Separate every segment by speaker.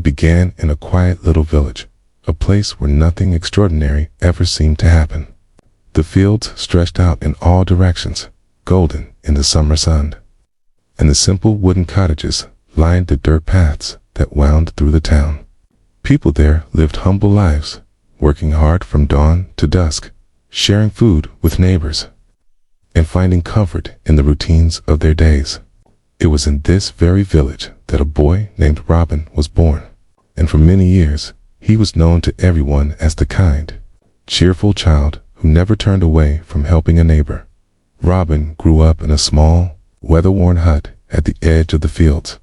Speaker 1: It began in a quiet little village, a place where nothing extraordinary ever seemed to happen. The fields stretched out in all directions, golden in the summer sun, and the simple wooden cottages lined the dirt paths that wound through the town. People there lived humble lives, working hard from dawn to dusk, sharing food with neighbors, and finding comfort in the routines of their days. It was in this very village that a boy named Robin was born, and for many years he was known to everyone as the kind, cheerful child who never turned away from helping a neighbor. Robin grew up in a small, weather-worn hut at the edge of the fields.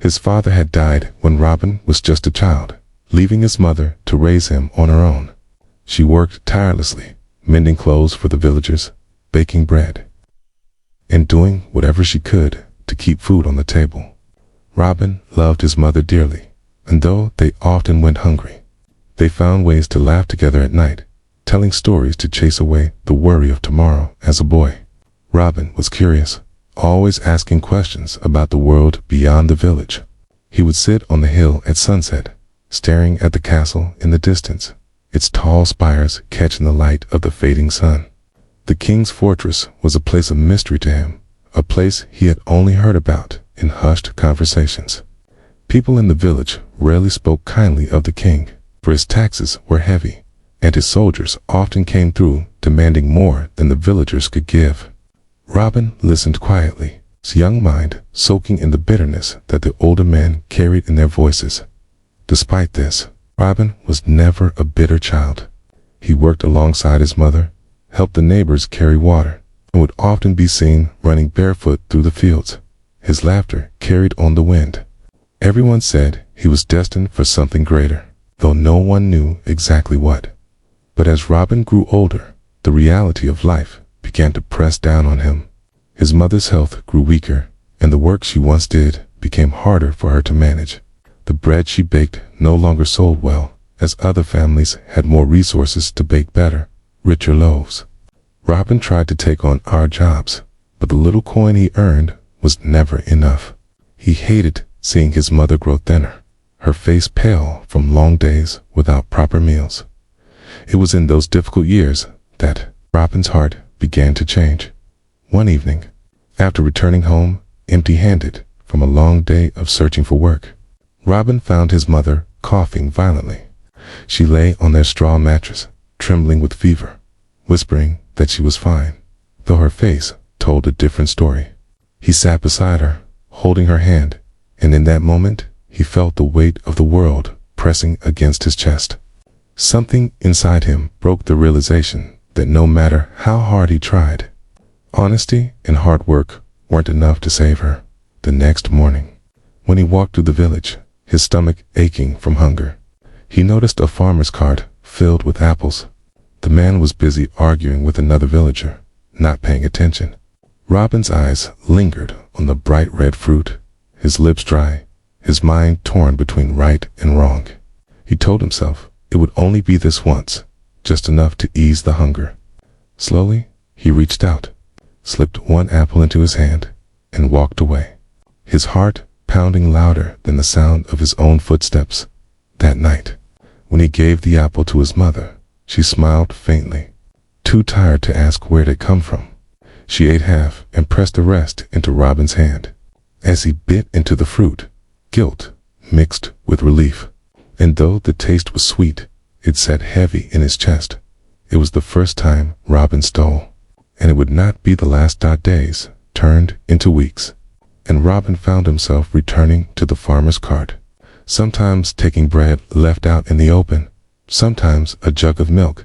Speaker 1: His father had died when Robin was just a child, leaving his mother to raise him on her own. She worked tirelessly, mending clothes for the villagers, baking bread, and doing whatever she could to keep food on the table. Robin loved his mother dearly, and though they often went hungry, they found ways to laugh together at night, telling stories to chase away the worry of tomorrow. As a boy, Robin was curious, always asking questions about the world beyond the village. He would sit on the hill at sunset, staring at the castle in the distance, its tall spires catching the light of the fading sun. The king's fortress was a place of mystery to him, a place he had only heard about in hushed conversations. People in the village rarely spoke kindly of the king, for his taxes were heavy, and his soldiers often came through demanding more than the villagers could give. Robin listened quietly, his young mind soaking in the bitterness that the older men carried in their voices. Despite this, Robin was never a bitter child. He worked alongside his mother, helped the neighbors carry water, and would often be seen running barefoot through the fields. His laughter carried on the wind. Everyone said he was destined for something greater, though no one knew exactly what. But as Robin grew older, the reality of life began to press down on him. His mother's health grew weaker, and the work she once did became harder for her to manage. The bread she baked no longer sold well, as other families had more resources to bake better, richer loaves. Robin tried to take on odd jobs, but the little coin he earned was never enough. He hated seeing his mother grow thinner, her face pale from long days without proper meals. It was in those difficult years that Robin's heart began to change. One evening, after returning home empty-handed from a long day of searching for work, Robin found his mother coughing violently. She lay on their straw mattress, trembling with fever, whispering that she was fine, though her face told a different story. He sat beside her, holding her hand, and in that moment, he felt the weight of the world pressing against his chest. Something inside him broke the realization that no matter how hard he tried, honesty and hard work weren't enough to save her. The next morning, when he walked through the village, his stomach aching from hunger, he noticed a farmer's cart filled with apples. The man was busy arguing with another villager, not paying attention. Robin's eyes lingered on the bright red fruit, his lips dry, his mind torn between right and wrong. He told himself it would only be this once, just enough to ease the hunger. Slowly, he reached out, slipped one apple into his hand, and walked away, his heart pounding louder than the sound of his own footsteps. That night, when he gave the apple to his mother, she smiled faintly, too tired to ask where it had come from. She ate half and pressed the rest into Robin's hand. As he bit into the fruit, guilt mixed with relief, and though the taste was sweet, it sat heavy in his chest. It was the first time Robin stole, and it would not be the last. Days turned into weeks, and Robin found himself returning to the farmer's cart, sometimes taking bread left out in the open, sometimes a jug of milk.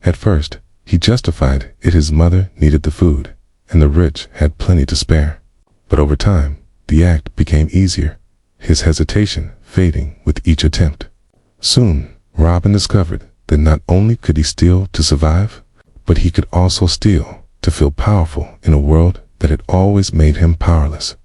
Speaker 1: At first, he justified it. His mother needed the food, and the rich had plenty to spare. But over time, the act became easier, his hesitation fading with each attempt. Soon, Robin discovered that not only could he steal to survive, but he could also steal to feel powerful in a world that had always made him powerless.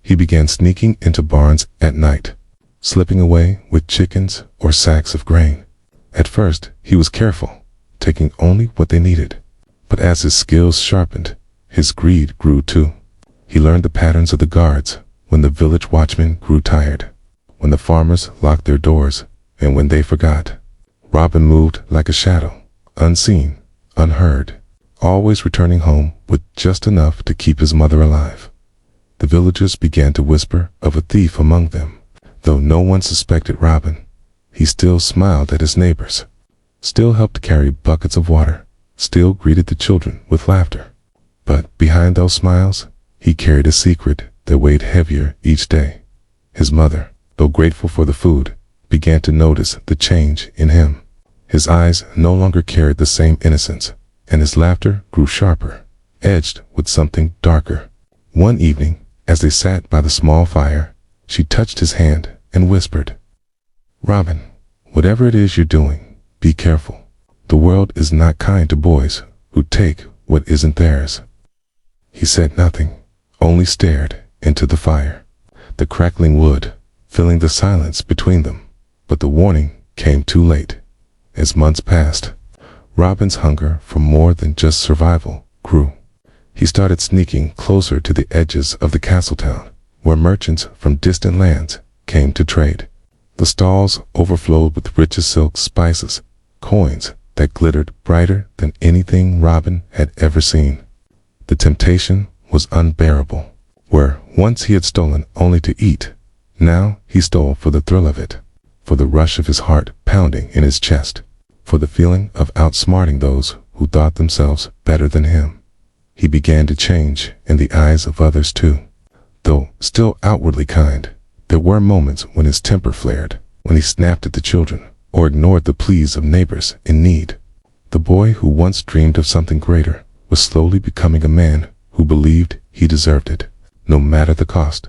Speaker 1: He began sneaking into barns at night, slipping away with chickens or sacks of grain. At first, he was careful, taking only what they needed. But as his skills sharpened, his greed grew too. He learned the patterns of the guards when the village watchmen grew tired, when the farmers locked their doors, and when they forgot. Robin moved like a shadow, unseen, unheard, always returning home with just enough to keep his mother alive. The villagers began to whisper of a thief among them. Though no one suspected Robin, he still smiled at his neighbors, still helped carry buckets of water, still greeted the children with laughter. But behind those smiles, he carried a secret that weighed heavier each day. His mother, though grateful for the food, began to notice the change in him. His eyes no longer carried the same innocence, and his laughter grew sharper, edged with something darker. One evening, as they sat by the small fire, she touched his hand and whispered, "Robin, whatever it is you're doing, be careful. The world is not kind to boys who take what isn't theirs." He said nothing, only stared into the fire, the crackling wood filling the silence between them. But the warning came too late. As months passed, Robin's hunger for more than just survival grew. He started sneaking closer to the edges of the castle town, where merchants from distant lands came to trade. The stalls overflowed with richest silk, spices, coins that glittered brighter than anything Robin had ever seen. The temptation was unbearable. Where once he had stolen only to eat, now he stole for the thrill of it, for the rush of his heart pounding in his chest, for the feeling of outsmarting those who thought themselves better than him. He began to change in the eyes of others too. Though still outwardly kind, there were moments when his temper flared, when he snapped at the children or ignored the pleas of neighbors in need. The boy who once dreamed of something greater was slowly becoming a man who believed he deserved it, no matter the cost.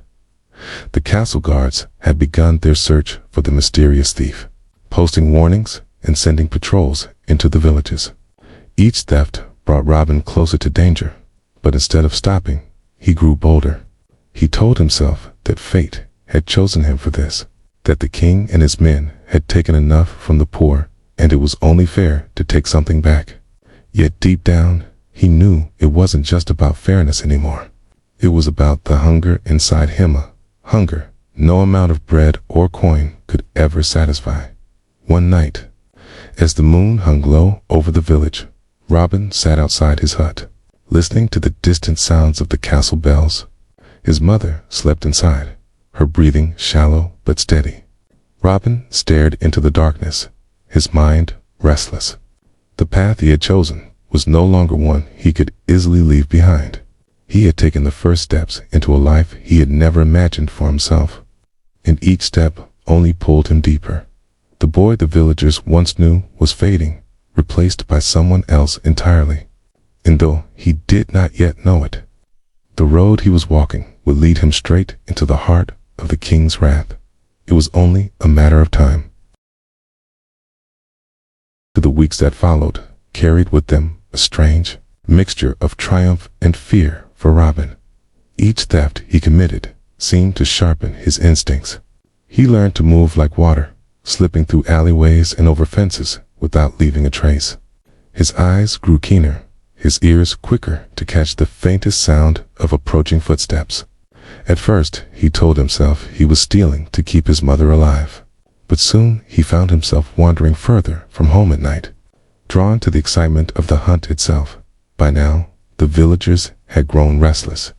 Speaker 1: The castle guards had begun their search for the mysterious thief, posting warnings and sending patrols into the villages. Each theft brought Robin closer to danger, but instead of stopping, he grew bolder. He told himself that fate had chosen him for this, that the king and his men had taken enough from the poor, and it was only fair to take something back. Yet deep down, he knew it wasn't just about fairness anymore. It was about the hunger inside him, a hunger no amount of bread or coin could ever satisfy. One night, as the moon hung low over the village, Robin sat outside his hut, listening to the distant sounds of the castle bells. His mother slept inside, her breathing shallow but steady. Robin stared into the darkness, his mind restless. The path he had chosen was no longer one he could easily leave behind. He had taken the first steps into a life he had never imagined for himself, and each step only pulled him deeper. The boy the villagers once knew was fading, replaced by someone else entirely. And though he did not yet know it, the road he was walking would lead him straight into the heart of the king's wrath. It was only a matter of time. The weeks that followed carried with them a strange mixture of triumph and fear for Robin. Each theft he committed seemed to sharpen his instincts. He learned to move like water, slipping through alleyways and over fences without leaving a trace. His eyes grew keener, his ears quicker to catch the faintest sound of approaching footsteps. At first, he told himself he was stealing to keep his mother alive. But soon he found himself wandering further from home at night, drawn to the excitement of the hunt itself. By now, the villagers had grown restless.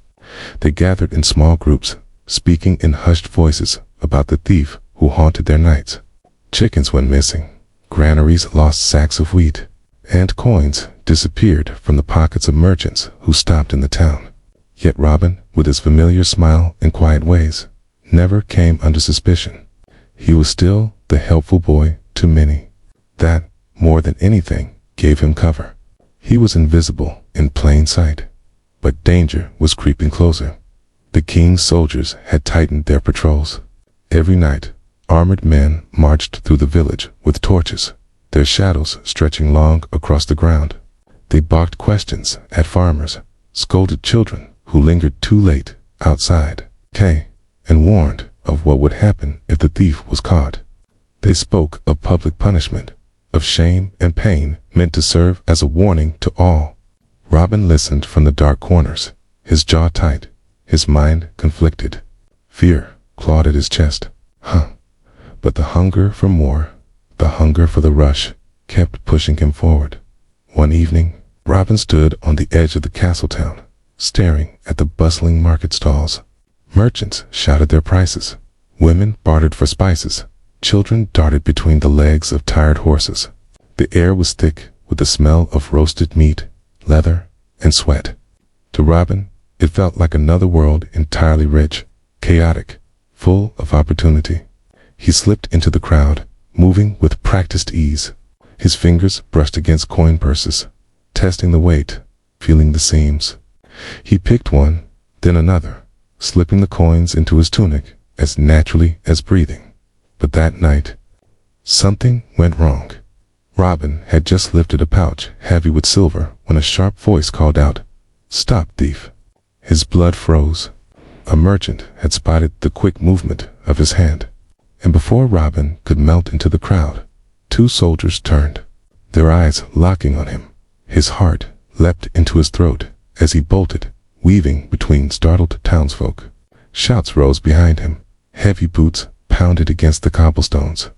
Speaker 1: They gathered in small groups, speaking in hushed voices about the thief who haunted their nights. Chickens went missing, granaries lost sacks of wheat, and coins disappeared from the pockets of merchants who stopped in the town. Yet Robin, with his familiar smile and quiet ways, never came under suspicion. He was still the helpful boy to many. That, more than anything, gave him cover. He was invisible in plain sight, but danger was creeping closer. The king's soldiers had tightened their patrols. Every night, armored men marched through the village with torches, their shadows stretching long across the ground. They barked questions at farmers, scolded children who lingered too late outside, and warned of what would happen if the thief was caught. They spoke of public punishment, of shame and pain meant to serve as a warning to all. Robin listened from the dark corners, his jaw tight, his mind conflicted. Fear clawed at his chest. But the hunger for more, the hunger for the rush, kept pushing him forward. One evening, Robin stood on the edge of the castle town, staring at the bustling market stalls. Merchants shouted their prices. Women bartered for spices. Children darted between the legs of tired horses. The air was thick with the smell of roasted meat, leather, and sweat. To Robin, it felt like another world, entirely rich, chaotic, full of opportunity. He slipped into the crowd, moving with practiced ease. His fingers brushed against coin purses, testing the weight, feeling the seams. He picked one, then another, slipping the coins into his tunic as naturally as breathing. But that night, something went wrong. Robin had just lifted a pouch heavy with silver when a sharp voice called out, "Stop, thief!" His blood froze. A merchant had spotted the quick movement of his hand, and before Robin could melt into the crowd, two soldiers turned, their eyes locking on him. His heart leapt into his throat as he bolted, weaving between startled townsfolk. Shouts rose behind him. Heavy boots pounded against the cobblestones.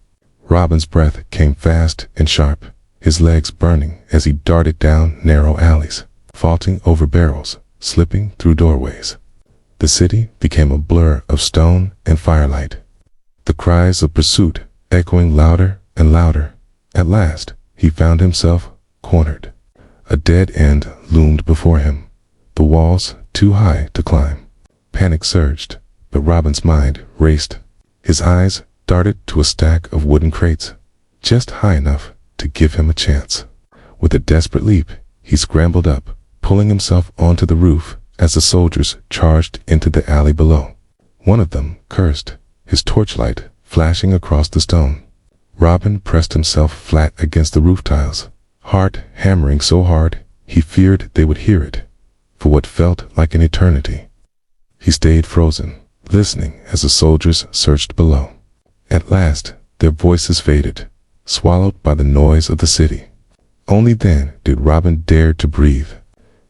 Speaker 1: Robin's breath came fast and sharp, his legs burning as he darted down narrow alleys, vaulting over barrels, slipping through doorways. The city became a blur of stone and firelight, the cries of pursuit echoing louder and louder. At last, he found himself cornered. A dead end loomed before him, the walls too high to climb. Panic surged, but Robin's mind raced. His eyes darted to a stack of wooden crates, just high enough to give him a chance. With a desperate leap, he scrambled up, pulling himself onto the roof as the soldiers charged into the alley below. One of them cursed, his torchlight flashing across the stone. Robin pressed himself flat against the roof tiles, heart hammering so hard he feared they would hear it, for what felt like an eternity. He stayed frozen, listening as the soldiers searched below. At last, their voices faded, swallowed by the noise of the city. Only then did Robin dare to breathe.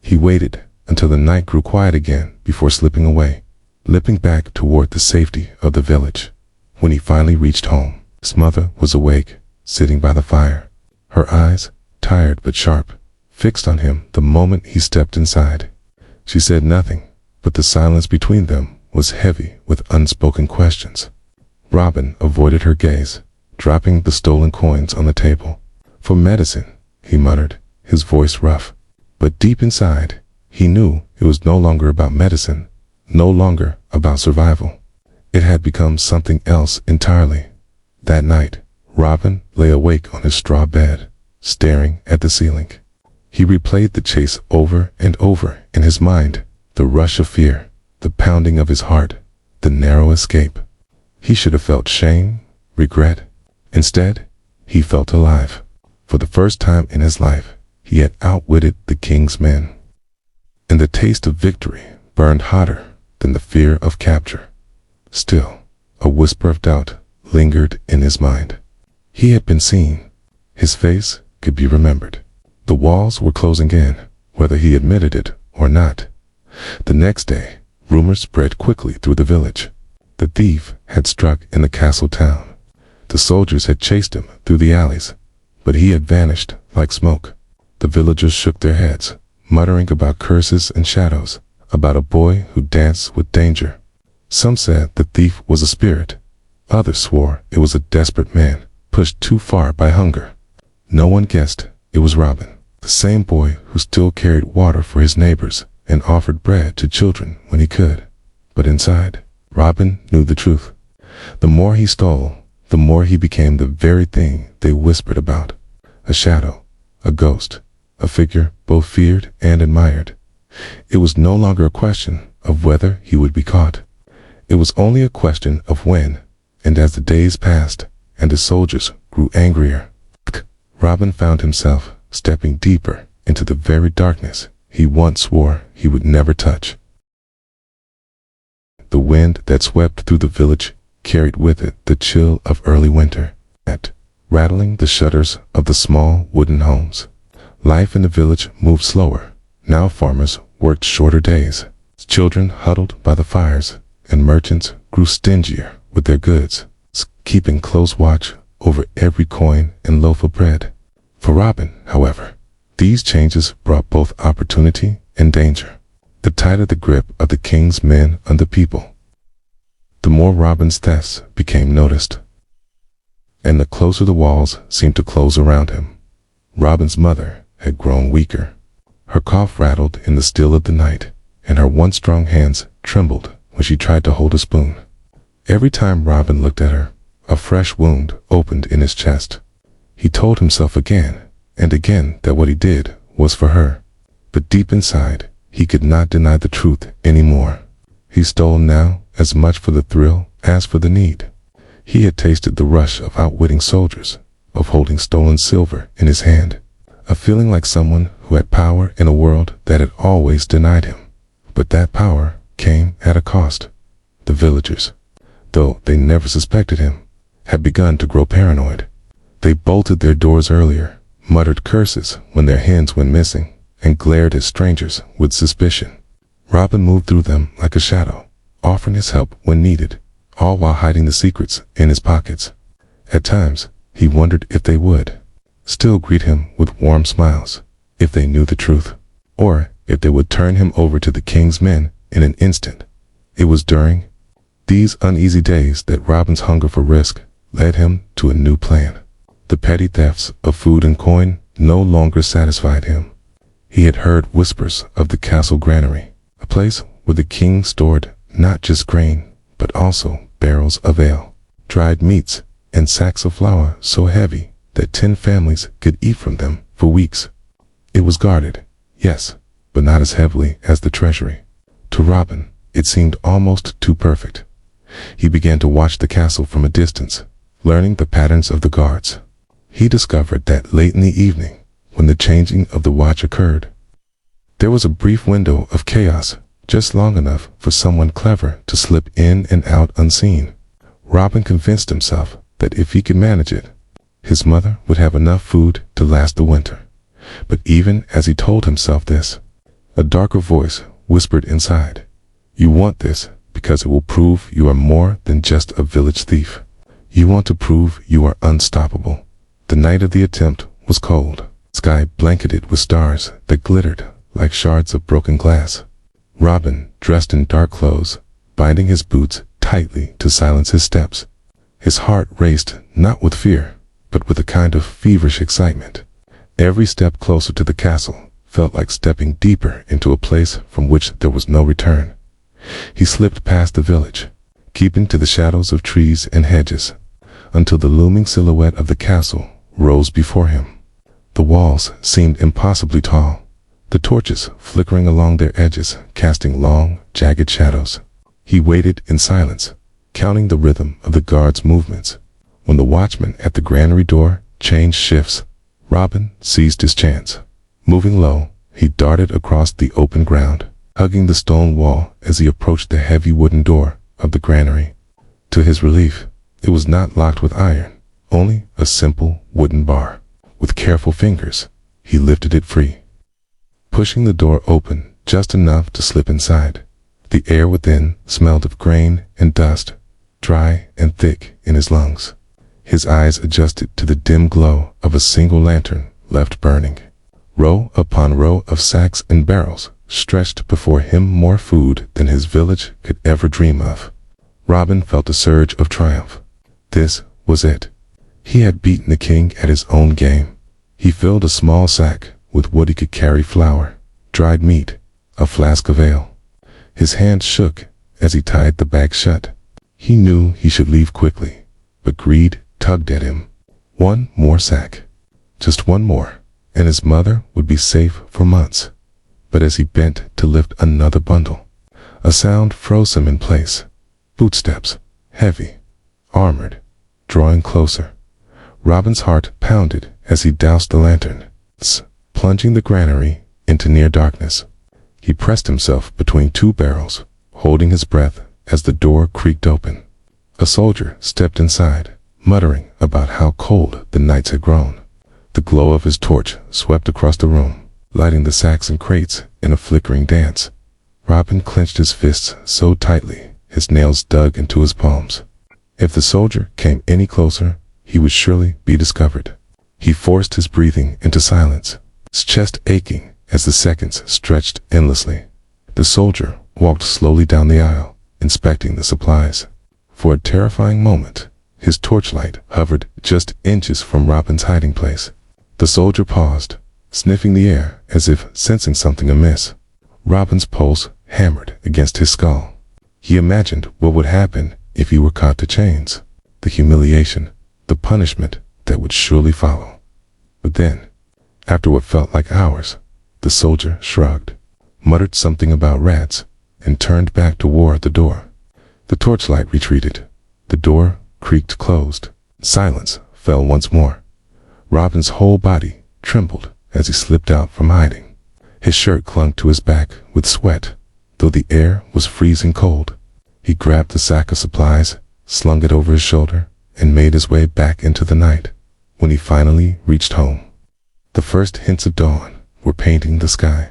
Speaker 1: He waited until the night grew quiet again before slipping away, limping back toward the safety of the village. When he finally reached home, his mother was awake, sitting by the fire, her eyes, tired but sharp, fixed on him the moment he stepped inside. She said nothing, but the silence between them was heavy with unspoken questions. Robin avoided her gaze, dropping the stolen coins on the table. "For medicine," he muttered, his voice rough. But deep inside, he knew it was no longer about medicine, no longer about survival. It had become something else entirely. That night, Robin lay awake on his straw bed, staring at the ceiling. He replayed the chase over and over in his mind, the rush of fear, the pounding of his heart, the narrow escape. He should have felt shame, regret. Instead, he felt alive. For the first time in his life, he had outwitted the king's men. And the taste of victory burned hotter than the fear of capture. Still, a whisper of doubt lingered in his mind. He had been seen. His face could be remembered. The walls were closing in, whether he admitted it or not. The next day, rumors spread quickly through the village. The thief had struck in the castle town. The soldiers had chased him through the alleys, but he had vanished like smoke. The villagers shook their heads, muttering about curses and shadows, about a boy who danced with danger. Some said the thief was a spirit. Others swore it was a desperate man, pushed too far by hunger. No one guessed it was Robin, the same boy who still carried water for his neighbors and offered bread to children when he could. But inside, Robin knew the truth. The more he stole, the more he became the very thing they whispered about. A shadow, a ghost, a figure both feared and admired. It was no longer a question of whether he would be caught. It was only a question of when, and as the days passed and the soldiers grew angrier, Robin found himself stepping deeper into the very darkness he once swore he would never touch. The wind that swept through the village carried with it the chill of early winter, rattling the shutters of the small wooden homes. Life in the village moved slower. Now farmers worked shorter days. Children huddled by the fires, and merchants grew stingier with their goods. keeping close watch over every coin and loaf of bread. For Robin, however, these changes brought both opportunity and danger. The tighter the grip of the king's men on the people, the more Robin's thefts became noticed, and the closer the walls seemed to close around him. Robin's mother had grown weaker. Her cough rattled in the still of the night, and her once strong hands trembled when she tried to hold a spoon. Every time Robin looked at her, a fresh wound opened in his chest. He told himself again and again that what he did was for her, but deep inside, he could not deny the truth anymore. He stole now as much for the thrill as for the need. He had tasted the rush of outwitting soldiers, of holding stolen silver in his hand, of feeling like someone who had power in a world that had always denied him. But that power came at a cost. The villagers, though they never suspected him, had begun to grow paranoid. They bolted their doors earlier, muttered curses when their hens went missing, and glared at strangers with suspicion. Robin moved through them like a shadow, offering his help when needed, all while hiding the secrets in his pockets. At times, he wondered if they would still greet him with warm smiles, if they knew the truth, or if they would turn him over to the king's men in an instant. It was during these uneasy days that Robin's hunger for risk led him to a new plan. The petty thefts of food and coin no longer satisfied him. He had heard whispers of the castle granary, a place where the king stored not just grain, but also barrels of ale, dried meats, and sacks of flour so heavy that 10 families could eat from them for weeks. It was guarded, yes, but not as heavily as the treasury. To Robin, it seemed almost too perfect. He began to watch the castle from a distance, learning the patterns of the guards. He discovered that late in the evening, when the changing of the watch occurred, there was a brief window of chaos, just long enough for someone clever to slip in and out unseen. Robin convinced himself that if he could manage it, his mother would have enough food to last the winter. But even as he told himself this, a darker voice whispered inside, "You want this because it will prove you are more than just a village thief. You want to prove you are unstoppable." The night of the attempt was cold, sky blanketed with stars that glittered like shards of broken glass. Robin, dressed in dark clothes, binding his boots tightly to silence his steps. His heart raced not with fear, but with a kind of feverish excitement. Every step closer to the castle felt like stepping deeper into a place from which there was no return. He slipped past the village, keeping to the shadows of trees and hedges, until the looming silhouette of the castle rose before him. The walls seemed impossibly tall, the torches flickering along their edges, casting long, jagged shadows. He waited in silence, counting the rhythm of the guards' movements. When the watchman at the granary door changed shifts, Robin seized his chance. Moving low, he darted across the open ground, hugging the stone wall as he approached the heavy wooden door of the granary. To his relief, it was not locked with iron, only a simple wooden bar. With careful fingers, he lifted it free, pushing the door open just enough to slip inside. The air within smelled of grain and dust, dry and thick in his lungs. His eyes adjusted to the dim glow of a single lantern left burning. Row upon row of sacks and barrels stretched before him, more food than his village could ever dream of. Robin felt a surge of triumph. This was it. He had beaten the king at his own game. He filled a small sack with what he could carry: flour, dried meat, a flask of ale. His hand shook as he tied the bag shut. He knew he should leave quickly, but greed tugged at him. One more sack, just one more, and his mother would be safe for months. But as he bent to lift another bundle, a sound froze him in place. Footsteps, heavy, armored, drawing closer. Robin's heart pounded as he doused the lantern, plunging the granary into near darkness. He pressed himself between 2 barrels, holding his breath as the door creaked open. A soldier stepped inside, muttering about how cold the nights had grown. The glow of his torch swept across the room, lighting the sacks and crates in a flickering dance. Robin clenched his fists so tightly his nails dug into his palms. If the soldier came any closer, he would surely be discovered. He forced his breathing into silence, his chest aching as the seconds stretched endlessly. The soldier walked slowly down the aisle, inspecting the supplies. For a terrifying moment, his torchlight hovered just inches from Robin's hiding place. The soldier paused, sniffing the air as if sensing something amiss. Robin's pulse hammered against his skull. He imagined what would happen if he were caught to chains, the humiliation, the punishment that would surely follow. But then, after what felt like hours, the soldier shrugged, muttered something about rats, and turned back toward the door. The torchlight retreated. The door creaked closed. Silence fell once more. Robin's whole body trembled as he slipped out from hiding. His shirt clung to his back with sweat, though the air was freezing cold. He grabbed the sack of supplies, slung it over his shoulder, and made his way back into the night. When he finally reached home, the first hints of dawn were painting the sky.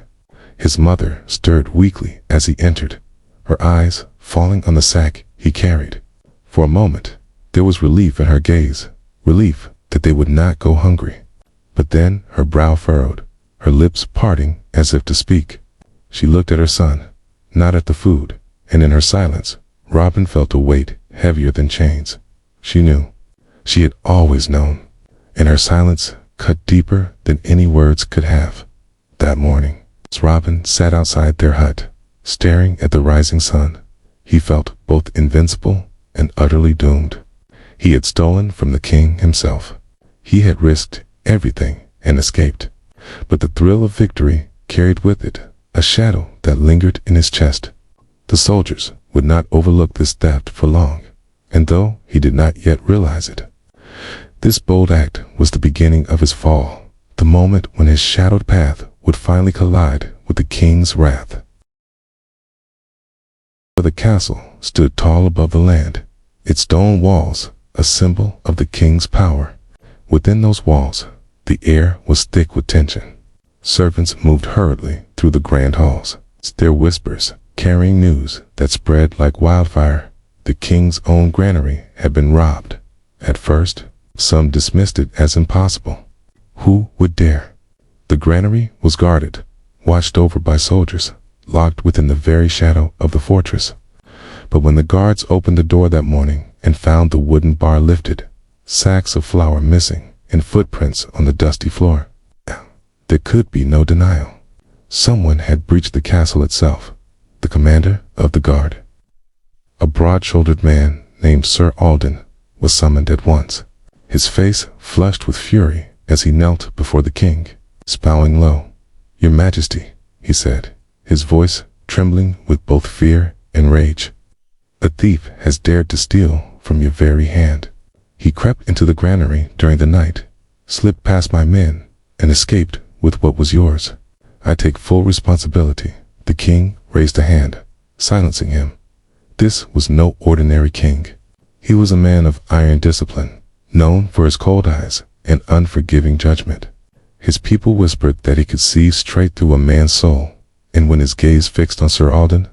Speaker 1: His mother stirred weakly as he entered, her eyes falling on the sack he carried. For a moment, there was relief in her gaze, relief that they would not go hungry. But then her brow furrowed, her lips parting as if to speak. She looked at her son, not at the food, and in her silence, Robin felt a weight heavier than chains. She knew. She had always known. And her silence cut deeper than any words could have. That morning, as Robin sat outside their hut, staring at the rising sun, he felt both invincible and utterly doomed. He had stolen from the king himself. He had risked everything and escaped. But the thrill of victory carried with it a shadow that lingered in his chest. The soldiers would not overlook this theft for long, and though he did not yet realize it, this bold act was the beginning of his fall, the moment when his shadowed path would finally collide with the king's wrath. The castle stood tall above the land, its stone walls a symbol of the king's power. Within those walls, the air was thick with tension. Servants moved hurriedly through the grand halls, their whispers carrying news that spread like wildfire. The king's own granary had been robbed. At first, some dismissed it as impossible. Who would dare? The granary was guarded, watched over by soldiers, locked within the very shadow of the fortress. But when the guards opened the door that morning and found the wooden bar lifted, sacks of flour missing, and footprints on the dusty floor, there could be no denial. Someone had breached the castle itself, the commander of the guard. A broad-shouldered man named Sir Alden was summoned at once, his face flushed with fury as he knelt before the king, bowing low. "Your Majesty," he said, his voice trembling with both fear and rage. "A thief has dared to steal from your very hand. He crept into the granary during the night, slipped past my men, and escaped with what was yours. I take full responsibility." The king raised a hand, silencing him. This was no ordinary king. He was a man of iron discipline, known for his cold eyes and unforgiving judgment. His people whispered that he could see straight through a man's soul, and when his gaze fixed on Sir Alden,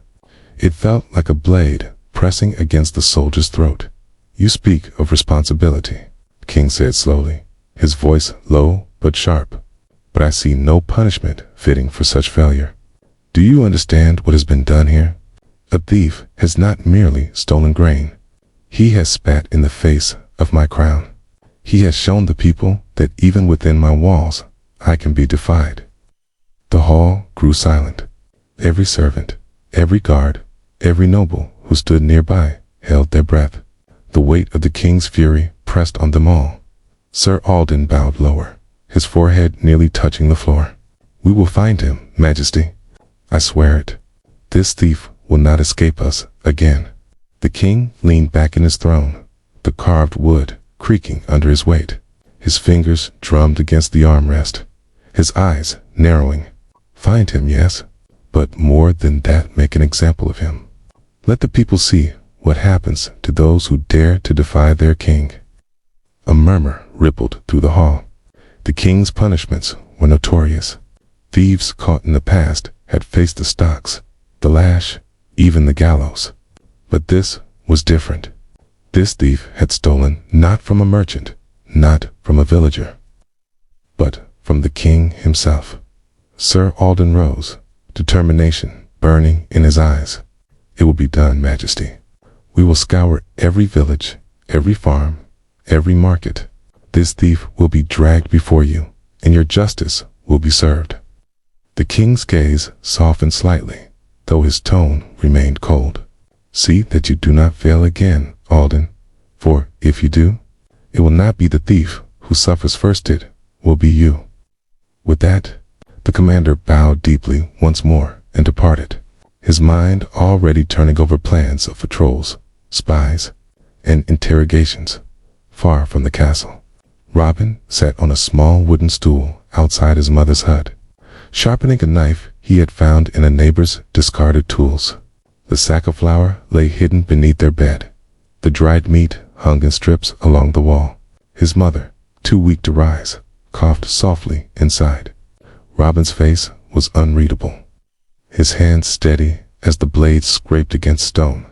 Speaker 1: it felt like a blade pressing against the soldier's throat. "You speak of responsibility," the king said slowly, his voice low but sharp. "But I see no punishment fitting for such failure. Do you understand what has been done here? A thief has not merely stolen grain. He has spat in the face of my crown. He has shown the people that even within my walls, I can be defied." The hall grew silent. Every servant, every guard, every noble who stood nearby held their breath. The weight of the king's fury pressed on them all. Sir Alden bowed lower, his forehead nearly touching the floor. "We will find him, Majesty. I swear it. This thief will not escape us again." The king leaned back in his throne, the carved wood creaking under his weight. His fingers drummed against the armrest, his eyes narrowing. "Find him, yes, but more than that, make an example of him. Let the people see what happens to those who dare to defy their king." A murmur rippled through the hall. The king's punishments were notorious. Thieves caught in the past had faced the stocks, the lash, even the gallows. But this was different. This thief had stolen not from a merchant, not from a villager, but from the king himself. Sir Alden rose, determination burning in his eyes. It will be done, Majesty. We will scour every village, every farm, every market. This thief will be dragged before you, and your justice will be served. The king's gaze softened slightly, though his tone remained cold. See that you do not fail again, Alden, for if you do, it will not be the thief who suffers first, it will be you. With that, the commander bowed deeply once more and departed, his mind already turning over plans of patrols, spies, and interrogations far from the castle. Robin sat on a small wooden stool outside his mother's hut, sharpening a knife he had found in a neighbor's discarded tools. The sack of flour lay hidden beneath their bed. The dried meat hung in strips along the wall. His mother, too weak to rise, coughed softly inside. Robin's face was unreadable, his hands steady as the blades scraped against stone.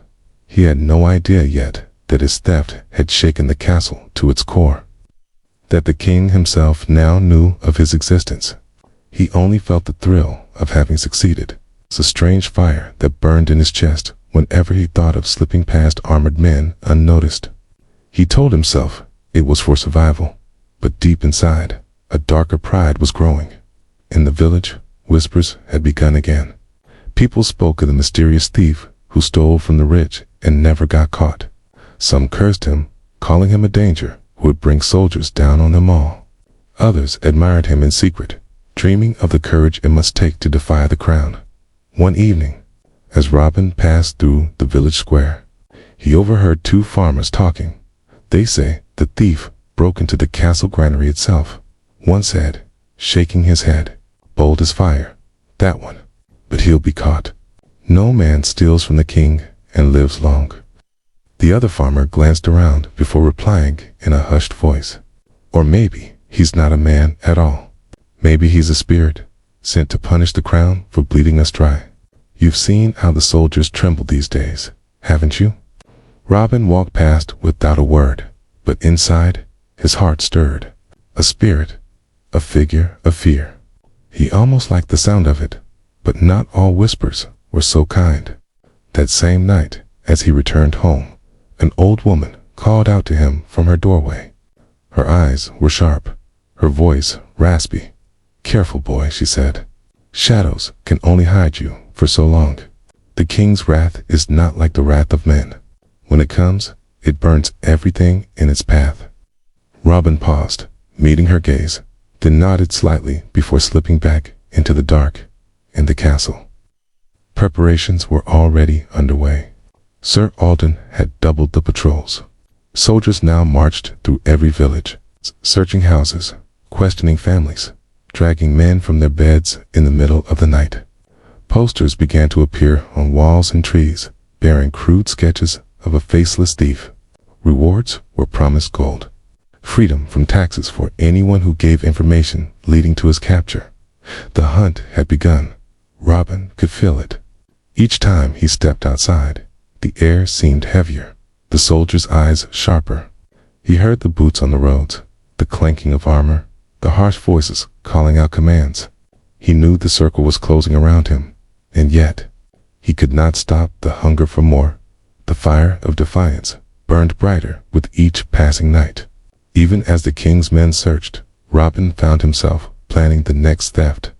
Speaker 1: He had no idea yet that his theft had shaken the castle to its core, that the king himself now knew of his existence. He only felt the thrill of having succeeded. It's a strange fire that burned in his chest whenever he thought of slipping past armored men unnoticed. He told himself it was for survival, but deep inside, a darker pride was growing. In the village, whispers had begun again. People spoke of the mysterious thief who stole from the rich and never got caught. Some cursed him, calling him a danger who would bring soldiers down on them all. Others admired him in secret, dreaming of the courage it must take to defy the crown. One evening, as Robin passed through the village square, he overheard two farmers talking. They say the thief broke into the castle granary itself. One said, shaking his head, "Bold as fire, that one, but he'll be caught. No man steals from the king and lives long." The other farmer glanced around before replying in a hushed voice, "Or maybe he's not a man at all. Maybe he's a spirit, sent to punish the crown for bleeding us dry. You've seen how the soldiers tremble these days, haven't you?" Robin walked past without a word, but inside, his heart stirred. A spirit, a figure of fear. He almost liked the sound of it, but not all whispers were so kind. That same night, as he returned home, an old woman called out to him from her doorway. Her eyes were sharp, her voice raspy. "Careful, boy," she said. "Shadows can only hide you for so long. The king's wrath is not like the wrath of men. When it comes, it burns everything in its path." Robin paused, meeting her gaze, then nodded slightly before slipping back into the dark in the castle. Preparations were already underway. Sir Alden had doubled the patrols. Soldiers now marched through every village, searching houses, questioning families, dragging men from their beds in the middle of the night. Posters began to appear on walls and trees, bearing crude sketches of a faceless thief. Rewards were promised: gold, freedom from taxes for anyone who gave information leading to his capture. The hunt had begun. Robin could feel it. Each time he stepped outside, the air seemed heavier, the soldiers' eyes sharper. He heard the boots on the roads, the clanking of armor, the harsh voices calling out commands. He knew the circle was closing around him, and yet he could not stop the hunger for more. The fire of defiance burned brighter with each passing night. Even as the king's men searched, Robin found himself planning the next theft,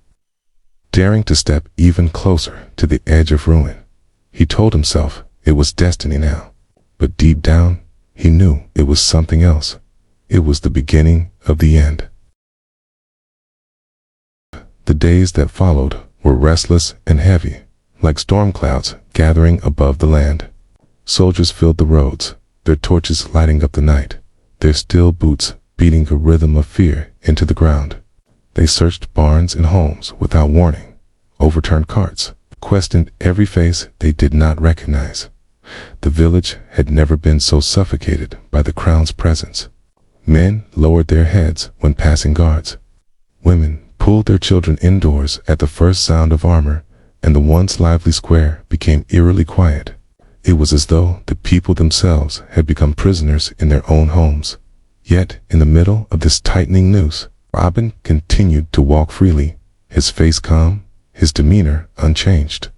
Speaker 1: daring to step even closer to the edge of ruin. He told himself it was destiny now, but deep down, he knew it was something else. It was the beginning of the end. The days that followed were restless and heavy, like storm clouds gathering above the land. Soldiers filled the roads, their torches lighting up the night, their steel boots beating a rhythm of fear into the ground. They searched barns and homes without warning, overturned carts, questioned every face they did not recognize. The village had never been so suffocated by the crown's presence. Men lowered their heads when passing guards. Women pulled their children indoors at the first sound of armor, and the once lively square became eerily quiet. It was as though the people themselves had become prisoners in their own homes. Yet, in the middle of this tightening noose, Robin continued to walk freely, his face calm, his demeanor unchanged.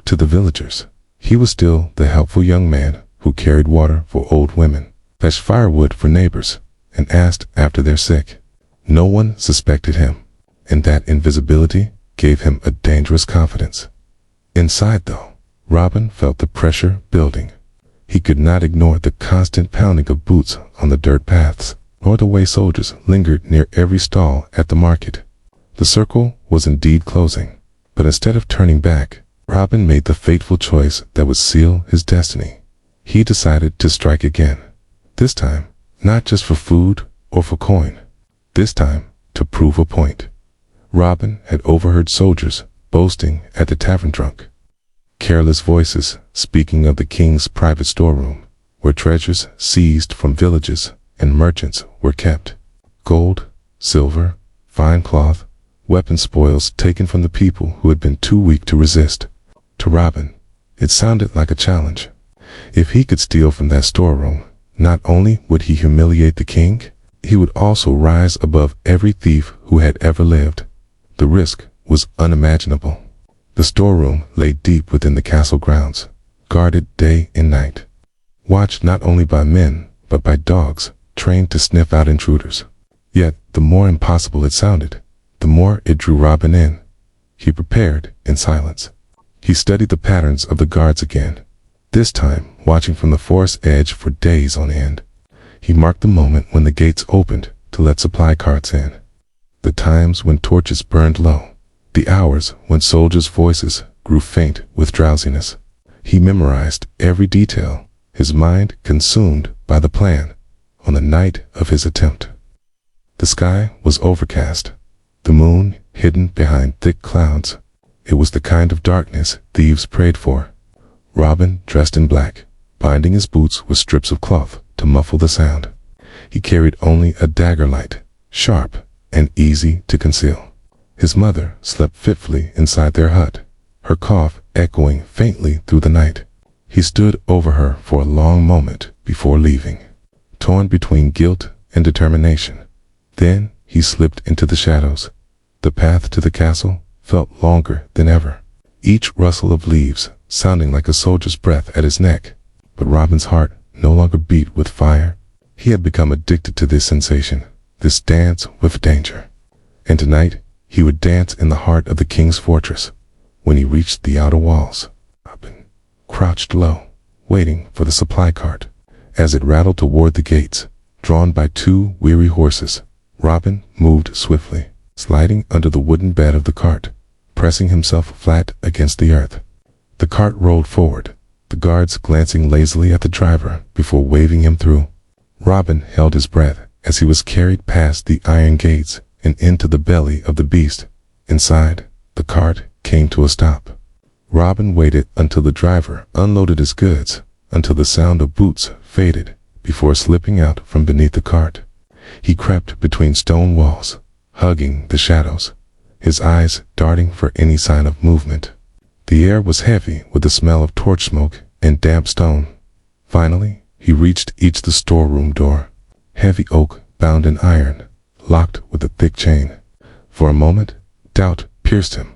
Speaker 1: To the villagers, he was still the helpful young man who carried water for old women, fetched firewood for neighbors, and asked after their sick. No one suspected him, and that invisibility gave him a dangerous confidence. Inside, though, Robin felt the pressure building. He could not ignore the constant pounding of boots on the dirt paths, nor the way soldiers lingered near every stall at the market. The circle was indeed closing, but instead of turning back, Robin made the fateful choice that would seal his destiny. He decided to strike again. This time, not just for food or for coin. This time, to prove a point. Robin had overheard soldiers boasting at the tavern drunk. Careless voices speaking of the king's private storeroom, where treasures seized from villages and merchants were kept. Gold, silver, fine cloth, weapon spoils taken from the people who had been too weak to resist. To Robin, it sounded like a challenge. If he could steal from that storeroom, not only would he humiliate the king, he would also rise above every thief who had ever lived. The risk was unimaginable. The storeroom lay deep within the castle grounds, guarded day and night, watched not only by men, but by dogs trained to sniff out intruders. Yet, the more impossible it sounded, the more it drew Robin in. He prepared in silence. He studied the patterns of the guards again, this time watching from the forest edge for days on end. He marked the moment when the gates opened to let supply carts in, the times when torches burned low, the hours when soldiers' voices grew faint with drowsiness. He memorized every detail, his mind consumed by the plan. On the night of his attempt, the sky was overcast, the moon hidden behind thick clouds. It was the kind of darkness thieves prayed for. Robin dressed in black, binding his boots with strips of cloth to muffle the sound. He carried only a dagger light, sharp and easy to conceal. His mother slept fitfully inside their hut, her cough echoing faintly through the night. He stood over her for a long moment before leaving, torn between guilt and determination. Then he slipped into the shadows. The path to the castle felt longer than ever, each rustle of leaves sounding like a soldier's breath at his neck. But Robin's heart no longer beat with fire. He had become addicted to this sensation, this dance with danger. And tonight, he would dance in the heart of the king's fortress. When he reached the outer walls, Robin crouched low, waiting for the supply cart. As it rattled toward the gates, drawn by 2 weary horses, Robin moved swiftly, sliding under the wooden bed of the cart, pressing himself flat against the earth. The cart rolled forward, the guards glancing lazily at the driver before waving him through. Robin held his breath as he was carried past the iron gates and into the belly of the beast. Inside, the cart came to a stop. Robin waited until the driver unloaded his goods, until the sound of boots faded, before slipping out from beneath the cart. He crept between stone walls, hugging the shadows, his eyes darting for any sign of movement. The air was heavy with the smell of torch smoke and damp stone. Finally, he reached the storeroom door, heavy oak bound in iron, locked with a thick chain. For a moment, doubt pierced him,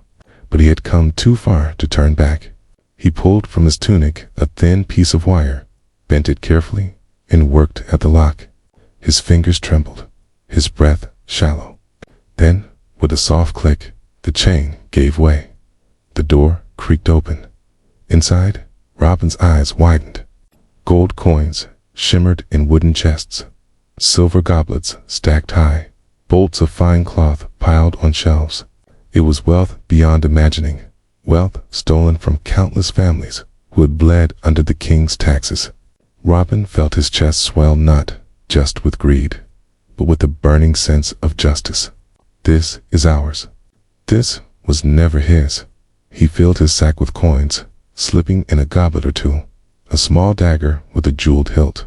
Speaker 1: but he had come too far to turn back. He pulled from his tunic a thin piece of wire, bent it carefully, and worked at the lock. His fingers trembled, his breath shallow. Then, with a soft click, the chain gave way. The door creaked open. Inside, Robin's eyes widened. Gold coins shimmered in wooden chests, silver goblets stacked high, bolts of fine cloth piled on shelves. It was wealth beyond imagining, wealth stolen from countless families who had bled under the king's taxes. Robin felt his chest swell not just with greed, but with a burning sense of justice. This is ours. This was never his. He filled his sack with coins, slipping in a goblet or two, a small dagger with a jeweled hilt.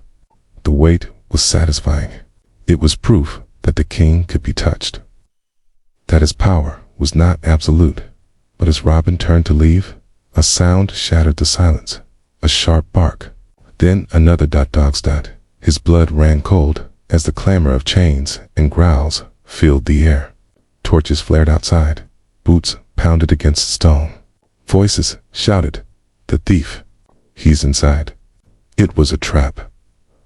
Speaker 1: The weight was satisfying. It was proof that the king could be touched, that his power was not absolute. But as Robin turned to leave, a sound shattered the silence, a a sharp bark. Then another dot. His blood ran cold as the clamor of chains and growls filled the air. Torches flared outside. Boots pounded against stone. Voices shouted, "The thief! He's inside." It was a trap.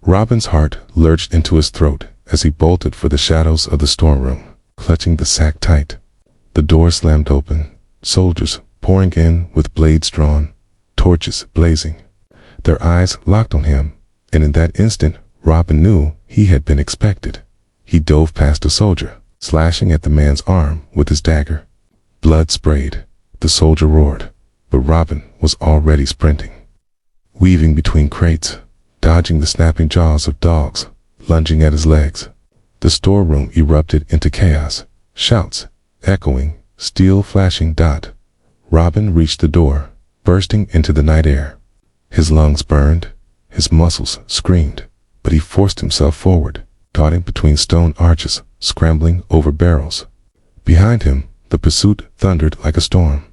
Speaker 1: Robin's heart lurched into his throat as he bolted for the shadows of the storeroom, clutching the sack tight. The door slammed open, soldiers pouring in with blades drawn, torches blazing. Their eyes locked on him, and in that instant, Robin knew he had been expected. He dove past a soldier, slashing at the man's arm with his dagger. Blood sprayed. The soldier roared, but Robin was already sprinting. Weaving between crates, dodging the snapping jaws of dogs, lunging at his legs. The storeroom erupted into chaos, shouts echoing, steel flashing. Robin reached the door, bursting into the night air. His lungs burned, his muscles screamed, but he forced himself forward, darting between stone arches, scrambling over barrels. Behind him, the pursuit thundered like a storm.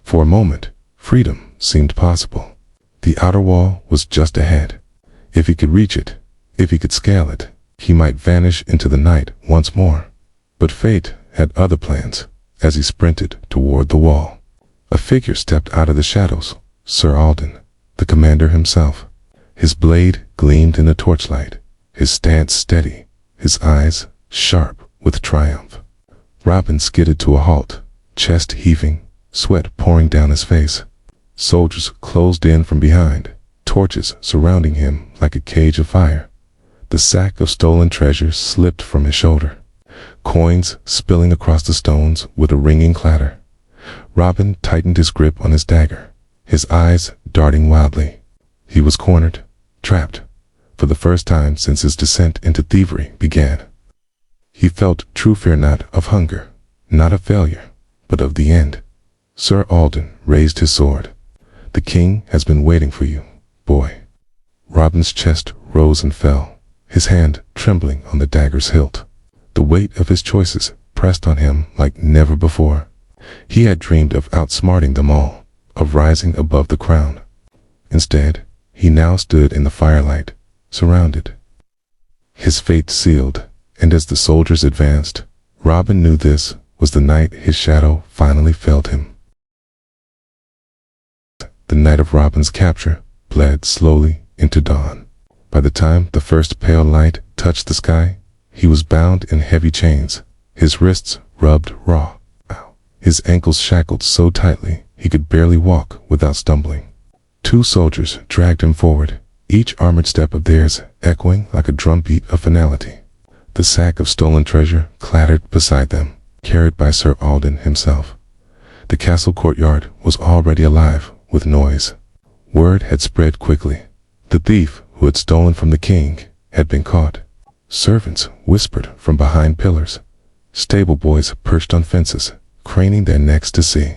Speaker 1: For a moment, freedom seemed possible. The outer wall was just ahead. If he could reach it, if he could scale it, he might vanish into the night once more. But fate had other plans as he sprinted toward the wall. A figure stepped out of the shadows, Sir Alden, the commander himself. His blade gleamed in the torchlight, his stance steady, his eyes sharp with triumph. Robin skidded to a halt, chest heaving, sweat pouring down his face. Soldiers closed in from behind, torches surrounding him like a cage of fire. The sack of stolen treasure slipped from his shoulder, coins spilling across the stones with a ringing clatter. Robin tightened his grip on his dagger, his eyes darting wildly. He was cornered, trapped, for the first time since his descent into thievery began. He felt true fear, not of hunger, not of failure, but of the end. Sir Alden raised his sword. "The king has been waiting for you, boy." Robin's chest rose and fell, his hand trembling on the dagger's hilt. The weight of his choices pressed on him like never before. He had dreamed of outsmarting them all, of rising above the crown. Instead, he now stood in the firelight, surrounded. His fate sealed, and as the soldiers advanced, Robin knew this was the night his shadow finally failed him. The night of Robin's capture bled slowly into dawn. By the time the first pale light touched the sky, he was bound in heavy chains, his wrists rubbed raw, his ankles shackled so tightly he could barely walk without stumbling. 2 soldiers dragged him forward, each armored step of theirs echoing like a drumbeat of finality. The sack of stolen treasure clattered beside them, carried by Sir Alden himself. The castle courtyard was already alive with noise. Word had spread quickly. The thief who had stolen from the king had been caught. Servants whispered from behind pillars. Stable boys perched on fences, craning their necks to see.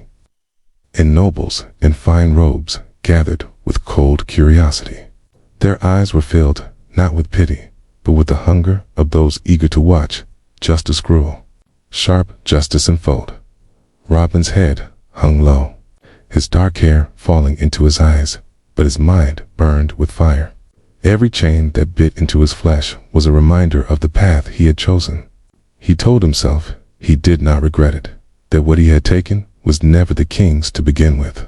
Speaker 1: And nobles in fine robes gathered with cold curiosity. Their eyes were filled not with pity, but with the hunger of those eager to watch justice gruel. Sharp justice unfold. Robin's head hung low, his dark hair falling into his eyes, but his mind burned with fire. Every chain that bit into his flesh was a reminder of the path he had chosen. He told himself he did not regret it, that what he had taken was never the king's to begin with.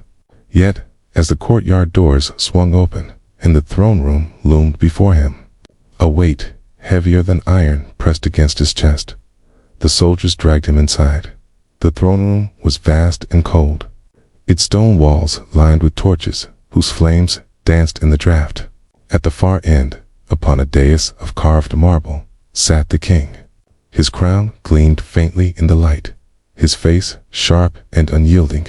Speaker 1: Yet, as the courtyard doors swung open and the throne room loomed before him, a weight heavier than iron pressed against his chest. The soldiers dragged him inside. The throne room was vast and cold, its stone walls lined with torches whose flames danced in the draught. At the far end, upon a dais of carved marble, sat the king. His crown gleamed faintly in the light, his face sharp and unyielding.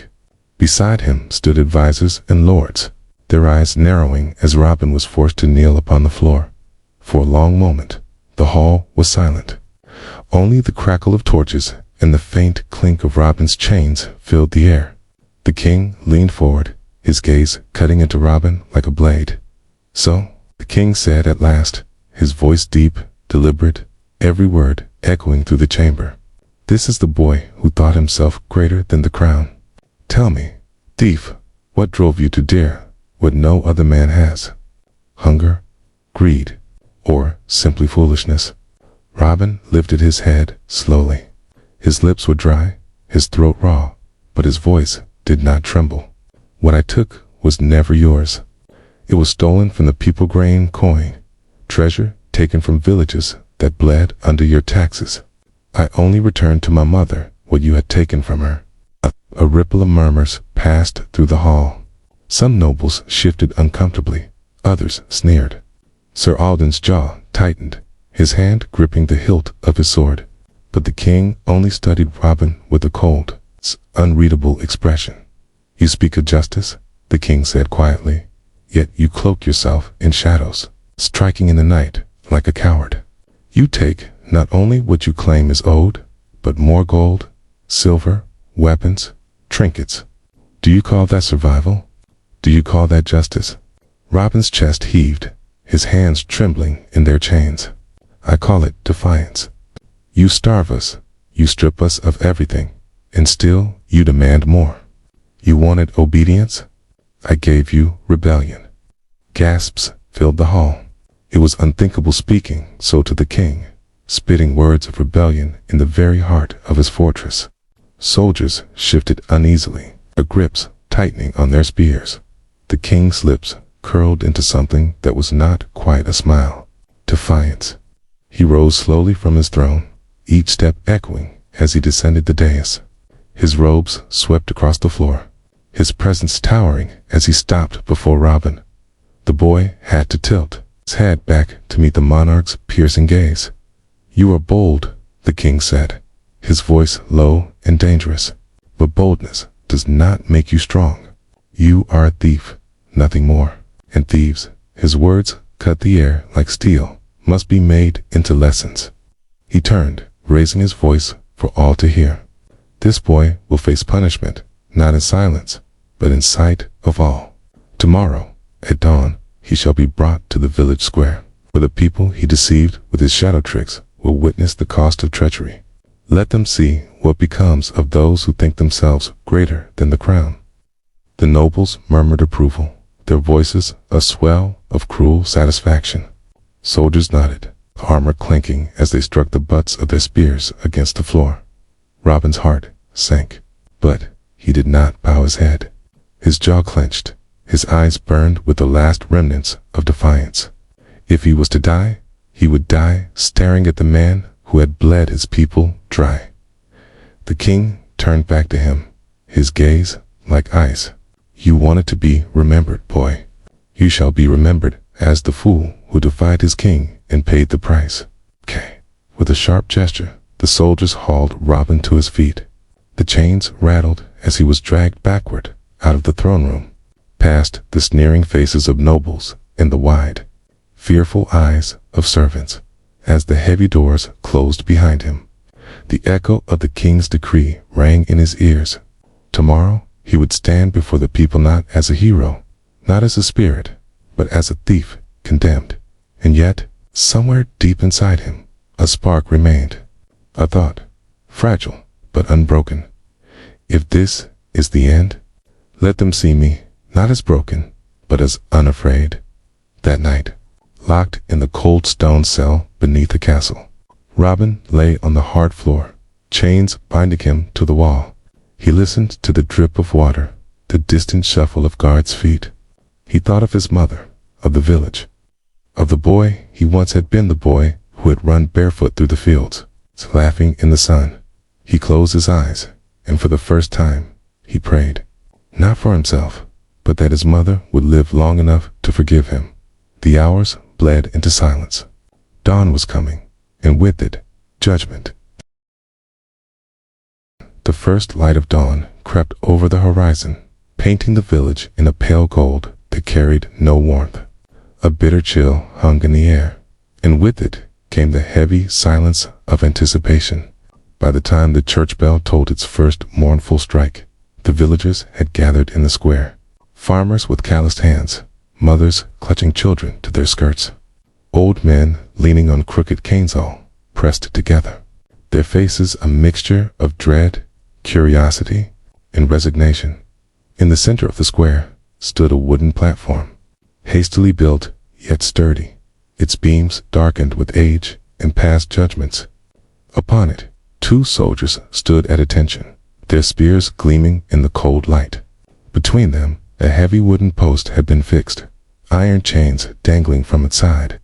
Speaker 1: Beside him stood advisors and lords, their eyes narrowing as Robin was forced to kneel upon the floor. For a long moment, the hall was silent. Only the crackle of torches and the faint clink of Robin's chains filled the air. The king leaned forward, his gaze cutting into Robin like a blade. "So," the king said at last, his voice deep, deliberate, every word echoing through the chamber. "This is the boy who thought himself greater than the crown. Tell me, thief, what drove you to dare what no other man has: hunger, greed, or simply foolishness. Robin lifted his head slowly. His lips were dry, his throat raw, but his voice did not tremble. What I took was never yours. It was stolen from the people grain coin, treasure taken from villages that bled under your taxes. I only returned to my mother what you had taken from her. A ripple of murmurs passed through the hall. Some nobles shifted uncomfortably, others sneered. Sir Alden's jaw tightened, his hand gripping the hilt of his sword. But the king only studied Robin with a cold, unreadable expression. You speak of justice, the king said quietly, yet you cloak yourself in shadows, striking in the night like a coward. You take not only what you claim is owed, but more gold, silver, weapons, trinkets. Do you call that survival? Do you call that justice? Robin's chest heaved, his hands trembling in their chains. I call it defiance. You starve us, you strip us of everything, and still you demand more. You wanted obedience? I gave you rebellion. Gasps filled the hall. It was unthinkable speaking so to the king, spitting words of rebellion in the very heart of his fortress. Soldiers shifted uneasily, their grips tightening on their spears. The king's lips curled into something that was not quite a smile. Defiance. He rose slowly from his throne, each step echoing as he descended the dais. His robes swept across the floor, his presence towering as he stopped before Robin. The boy had to tilt his head back to meet the monarch's piercing gaze. You are bold, the king said, his voice low and dangerous. But boldness does not make you strong. You are a thief, nothing more. And thieves, his words cut the air like steel, must be made into lessons. He turned, raising his voice for all to hear. This boy will face punishment, not in silence, but in sight of all. Tomorrow, at dawn, he shall be brought to the village square, where the people he deceived with his shadow tricks will witness the cost of treachery. Let them see what becomes of those who think themselves greater than the crown. The nobles murmured approval, their voices a swell of cruel satisfaction. Soldiers nodded, armor clinking as they struck the butts of their spears against the floor. Robin's heart sank, but he did not bow his head. His jaw clenched, his eyes burned with the last remnants of defiance. If he was to die, he would die staring at the man who had bled his people dry. The king turned back to him, his gaze like ice. You wanted to be remembered, boy. You shall be remembered as the fool who defied his king and paid the price. Okay. With a sharp gesture, the soldiers hauled Robin to his feet. The chains rattled as he was dragged backward out of the throne room, past the sneering faces of nobles and the wide, fearful eyes of servants. As the heavy doors closed behind him, the echo of the king's decree rang in his ears. Tomorrow, he would stand before the people not as a hero, not as a spirit, but as a thief condemned. And yet, somewhere deep inside him, a spark remained, a thought, fragile but unbroken. If this is the end, let them see me not as broken, but as unafraid. That night, locked in the cold stone cell beneath the castle, Robin lay on the hard floor, chains binding him to the wall. He listened to the drip of water, the distant shuffle of guards' feet. He thought of his mother, of the village, of the boy he once had been, the boy who had run barefoot through the fields, laughing in the sun. He closed his eyes, and for the first time, he prayed, not for himself, but that his mother would live long enough to forgive him. The hours bled into silence. Dawn was coming, and with it, judgment. The first light of dawn crept over the horizon, painting the village in a pale gold that carried no warmth. A bitter chill hung in the air, and with it came the heavy silence of anticipation. By the time the church bell tolled its first mournful strike, the villagers had gathered in the square. Farmers with calloused hands, mothers clutching children to their skirts, old men leaning on crooked canes, all pressed together, their faces a mixture of dread, curiosity, and resignation. In the center of the square, stood a wooden platform, hastily built, yet sturdy, its beams darkened with age and past judgments. Upon it, 2 soldiers stood at attention, their spears gleaming in the cold light. Between them, a heavy wooden post had been fixed, iron chains dangling from its side.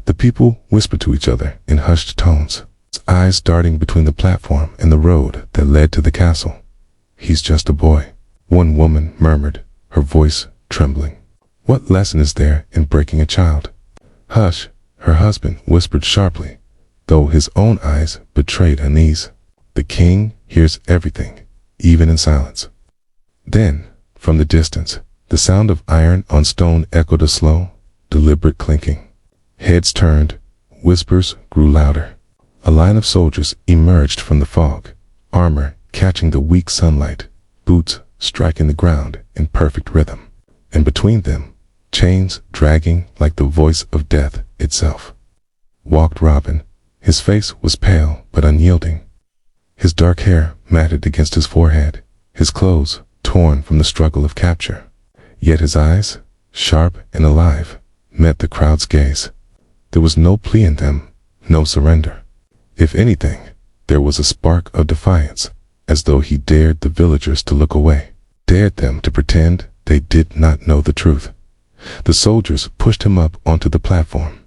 Speaker 1: The people whispered to each other in hushed tones, eyes darting between the platform and the road that led to the castle. "He's just a boy," one woman murmured, her voice trembling. "What lesson is there in breaking a child?" "Hush," her husband whispered sharply, though his own eyes betrayed unease. "The king hears everything, even in silence." Then, from the distance, the sound of iron on stone echoed a slow, deliberate clinking. Heads turned, whispers grew louder. A line of soldiers emerged from the fog, armor catching the weak sunlight, boots striking the ground in perfect rhythm. And between them, chains dragging like the voice of death itself, walked Robin. His face was pale but unyielding. His dark hair matted against his forehead, his clothes torn from the struggle of capture. Yet his eyes, sharp and alive, met the crowd's gaze. There was no plea in them, no surrender. If anything, there was a spark of defiance, as though he dared the villagers to look away, dared them to pretend they did not know the truth. The soldiers pushed him up onto the platform.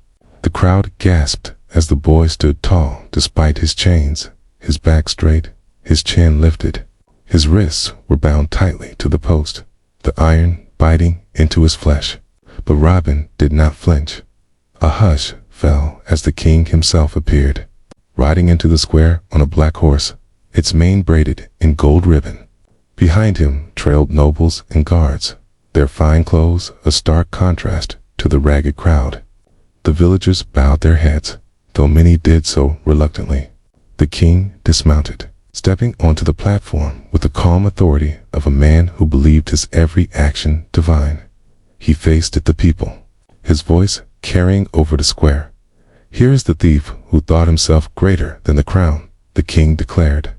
Speaker 1: The crowd gasped as the boy stood tall despite his chains, his back straight, his chin lifted. His wrists were bound tightly to the post, the iron biting into his flesh. But Robin did not flinch. A hush fell as the king himself appeared, riding into the square on a black horse, its mane braided in gold ribbon. Behind him trailed nobles and guards, their fine clothes a stark contrast to the ragged crowd. The villagers bowed their heads, though many did so reluctantly. The king dismounted, stepping onto the platform with the calm authority of a man who believed his every action divine. He faced at the people, his voice carrying over the square. "Here is the thief who thought himself greater than the crown," the king declared.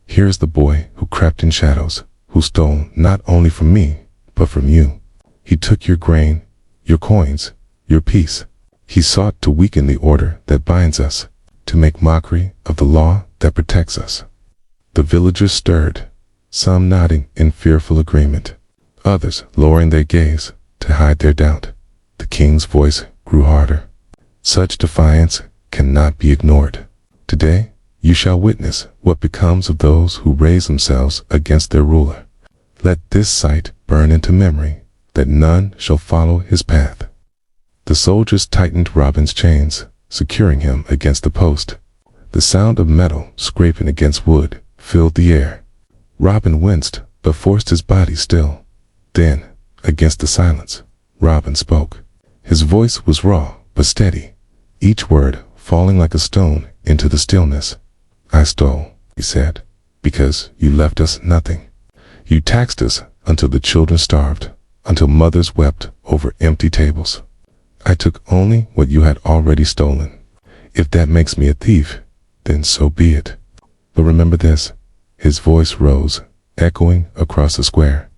Speaker 1: "Here is the boy who crept in shadows, who stole not only from me, but from you. He took your grain, your coins, your peace. He sought to weaken the order that binds us, to make mockery of the law that protects us." The villagers stirred, some nodding in fearful agreement, others lowering their gaze to hide their doubt. The king's voice grew harder. "Such defiance cannot be ignored. Today, you shall witness what becomes of those who raise themselves against their ruler. Let this sight burn into memory, that none shall follow his path." The soldiers tightened Robin's chains, securing him against the post. The sound of metal scraping against wood filled the air. Robin winced, but forced his body still. Then, against the silence, Robin spoke. His voice was raw but steady, each word falling like a stone into the stillness. "I stole," he said, "because you left us nothing. You taxed us until the children starved, until mothers wept over empty tables. I took only what you had already stolen. If that makes me a thief, then so be it. But remember this," his voice rose, echoing across the square.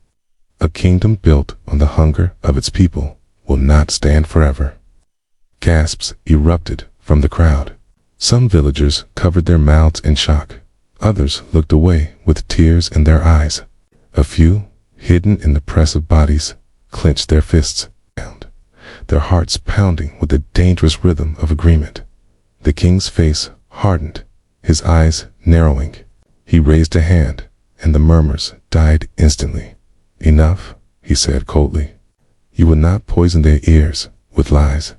Speaker 1: "A kingdom built on the hunger of its people will not stand forever." Gasps erupted from the crowd. Some villagers covered their mouths in shock. Others looked away with tears in their eyes. A few, hidden in the press of bodies, clenched their fists, their hearts pounding with the dangerous rhythm of agreement. The king's face hardened, his eyes narrowing. He raised a hand, and the murmurs died instantly. "Enough," he said coldly. "You will not poison their ears with lies."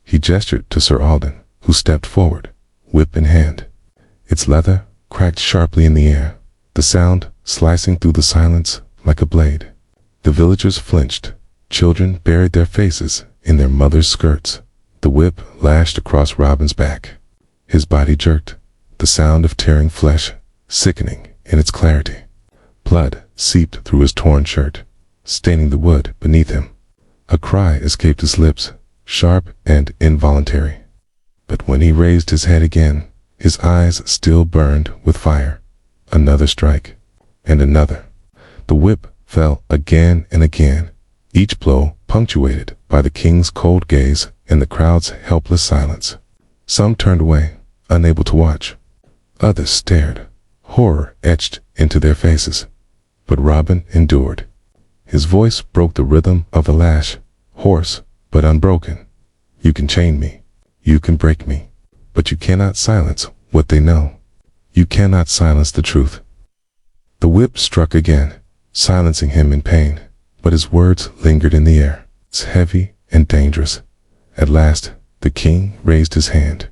Speaker 1: He gestured to Sir Alden, who stepped forward, whip in hand. Its leather cracked sharply in the air, the sound slicing through the silence like a blade. The villagers flinched. Children buried their faces in their mothers' skirts. The whip lashed across Robin's back. His body jerked, the sound of tearing flesh sickening in its clarity. Blood seeped through his torn shirt, staining the wood beneath him. A cry escaped his lips, sharp and involuntary. But when he raised his head again, his eyes still burned with fire. Another strike, and another. The whip fell again and again, each blow punctuated by the king's cold gaze and the crowd's helpless silence. Some turned away, unable to watch. Others stared, horror etched into their faces. But Robin endured. His voice broke the rhythm of the lash, hoarse but unbroken. You can chain me, you can break me, but you cannot silence what they know. You cannot silence the truth. The whip struck again, silencing him in pain, but his words lingered in the air. It's heavy and dangerous. At last, the king raised his hand.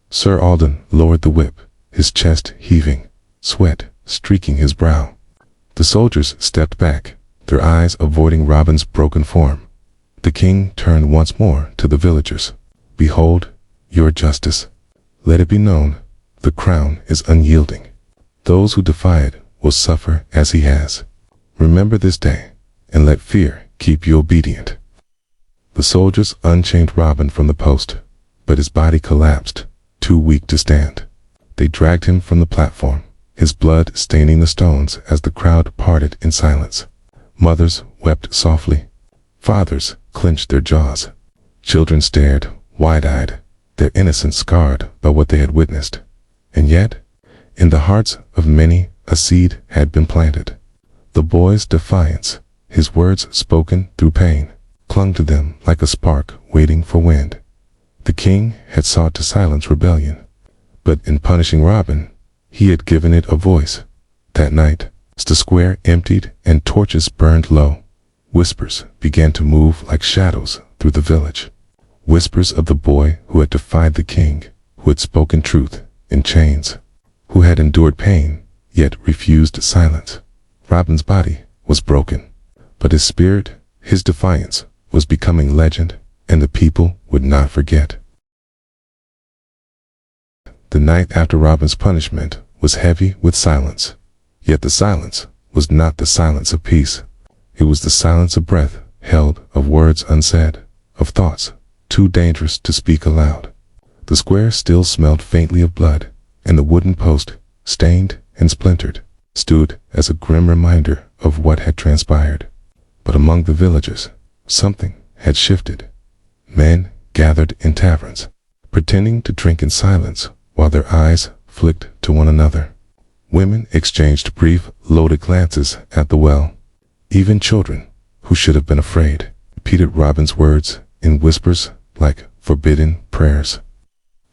Speaker 1: Sir Alden lowered the whip, his chest heaving, sweat streaking his brow. The soldiers stepped back, their eyes avoiding Robin's broken form. The king turned once more to the villagers. Behold, your justice. Let it be known, the crown is unyielding. Those who defy it will suffer as he has. Remember this day, and let fear keep you obedient. The soldiers unchained Robin from the post, but his body collapsed, too weak to stand. They dragged him from the platform, his blood staining the stones as the crowd parted in silence. Mothers wept softly. Fathers clenched their jaws. Children stared, wide-eyed, their innocence scarred by what they had witnessed. And yet, in the hearts of many, a seed had been planted. The boy's defiance, his words spoken through pain, clung to them like a spark waiting for wind. The king had sought to silence rebellion, but in punishing Robin, he had given it a voice. That night, as the square emptied and torches burned low, whispers began to move like shadows through the village. Whispers of the boy who had defied the king, who had spoken truth in chains, who had endured pain, yet refused silence. Robin's body was broken, but his spirit, his defiance, was becoming legend, and the people would not forget. The night after Robin's punishment was heavy with silence, yet the silence was not the silence of peace. It was the silence of breath held, of words unsaid, of thoughts too dangerous to speak aloud. The square still smelled faintly of blood, and the wooden post, stained and splintered, stood as a grim reminder of what had transpired. But among the villagers, something had shifted. Men gathered in taverns, pretending to drink in silence while their eyes flicked to one another. Women exchanged brief, loaded glances at the well. Even children, who should have been afraid, repeated Robin's words in whispers like forbidden prayers.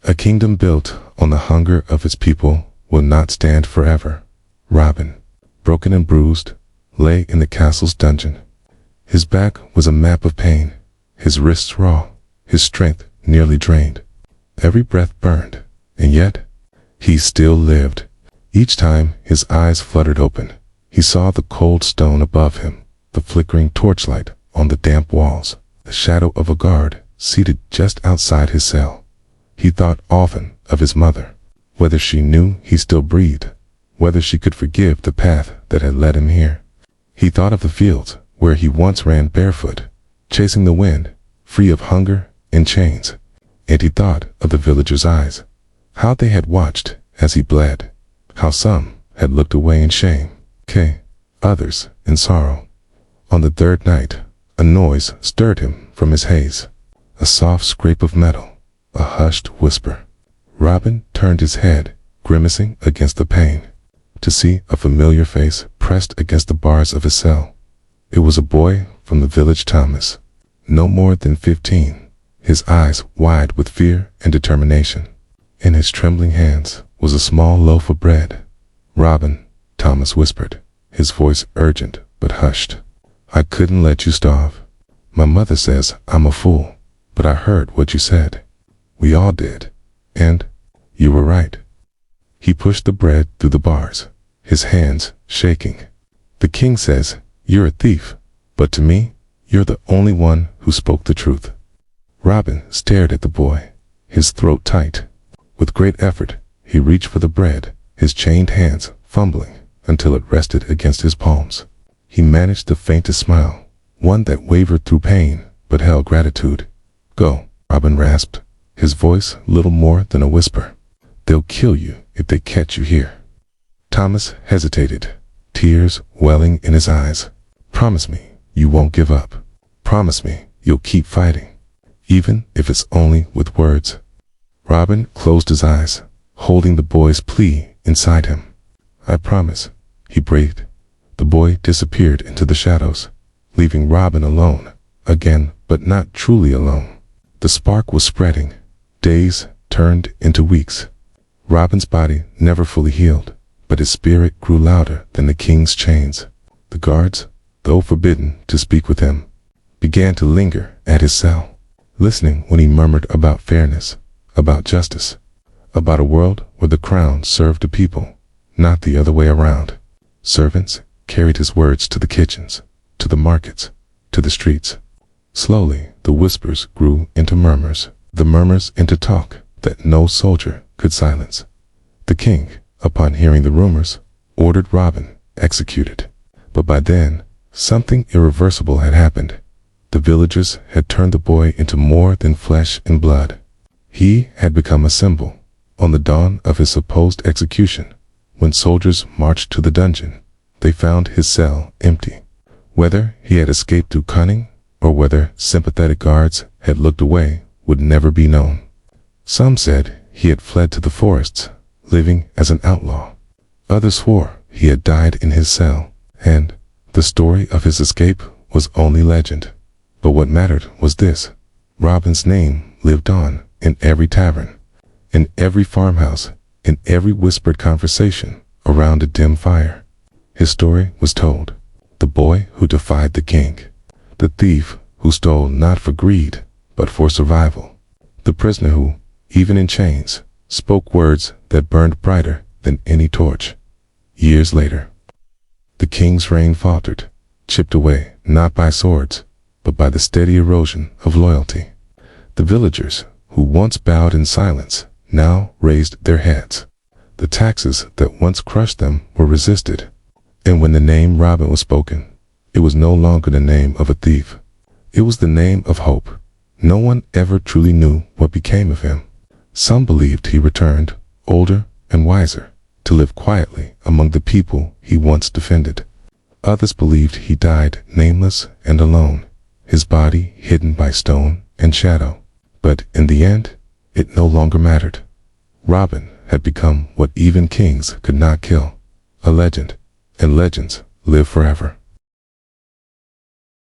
Speaker 1: A kingdom built on the hunger of its people will not stand forever. Robin, broken and bruised, lay in the castle's dungeon. His back was a map of pain, his wrists raw, his strength nearly drained. Every breath burned, and yet he still lived. Each time his eyes fluttered open, he saw the cold stone above him, the flickering torchlight on the damp walls, the shadow of a guard seated just outside his cell. He thought often of his mother, whether she knew he still breathed, whether she could forgive the path that had led him here. He thought of the fields where he once ran barefoot, chasing the wind, free of hunger and chains. And he thought of the villagers' eyes, how they had watched as he bled, how some had looked away in shame, others in sorrow. On the third night, a noise stirred him from his haze, a soft scrape of metal, a hushed whisper. Robin turned his head, grimacing against the pain, to see a familiar face pressed against the bars of his cell. It was a boy from the village, Thomas, no more than 15, his eyes wide with fear and determination. In his trembling hands was a small loaf of bread. "Robin," Thomas whispered, his voice urgent but hushed. "I couldn't let you starve. My mother says I'm a fool, but I heard what you said. We all did, and you were right." He pushed the bread through the bars, his hands shaking. "The king says you're a thief, but to me, you're the only one who spoke the truth." Robin stared at the boy, his throat tight. With great effort, he reached for the bread, his chained hands fumbling until it rested against his palms. He managed the faintest smile, one that wavered through pain but held gratitude. "Go," Robin rasped, his voice little more than a whisper. "They'll kill you if they catch you here." Thomas hesitated, tears welling in his eyes. "Promise me you won't give up." Promise me you'll keep fighting, even if it's only with words." Robin closed his eyes, holding the boy's plea inside him. "I promise," he breathed. The boy disappeared into the shadows, leaving Robin alone, again, but not truly alone. The spark was spreading. Days turned into weeks. Robin's body never fully healed, but his spirit grew louder than the king's chains. The guards, though forbidden to speak with him, began to linger at his cell, listening when he murmured about fairness, about justice, about a world where the crown served the people, not the other way around. Servants carried his words to the kitchens, to the markets, to the streets. Slowly, the whispers grew into murmurs, the murmurs into talk that no soldier could silence. The king, upon hearing the rumors, ordered Robin executed. But by then, something irreversible had happened. The villagers had turned the boy into more than flesh and blood. He had become a symbol. On the dawn of his supposed execution, when soldiers marched to the dungeon, they found his cell empty. Whether he had escaped through cunning, or whether sympathetic guards had looked away, would never be known. Some said he had fled to the forests, living as an outlaw. Others swore he had died in his cell, and the story of his escape was only legend. But what mattered was this: Robin's name lived on in every tavern, in every farmhouse, in every whispered conversation around a dim fire. His story was told. The boy who defied the king. The thief who stole not for greed, but for survival. The prisoner who, even in chains, spoke words that burned brighter than any torch. Years later, the king's reign faltered, chipped away not by swords, but by the steady erosion of loyalty. The villagers, who once bowed in silence, now raised their heads. The taxes that once crushed them were resisted. And when the name Robin was spoken, it was no longer the name of a thief. It was the name of hope. No one ever truly knew what became of him. Some believed he returned, older and wiser, to live quietly among the people he once defended. Others believed he died nameless and alone, his body hidden by stone and shadow. But in the end, it no longer mattered. Robin had become what even kings could not kill, a legend, and legends live forever.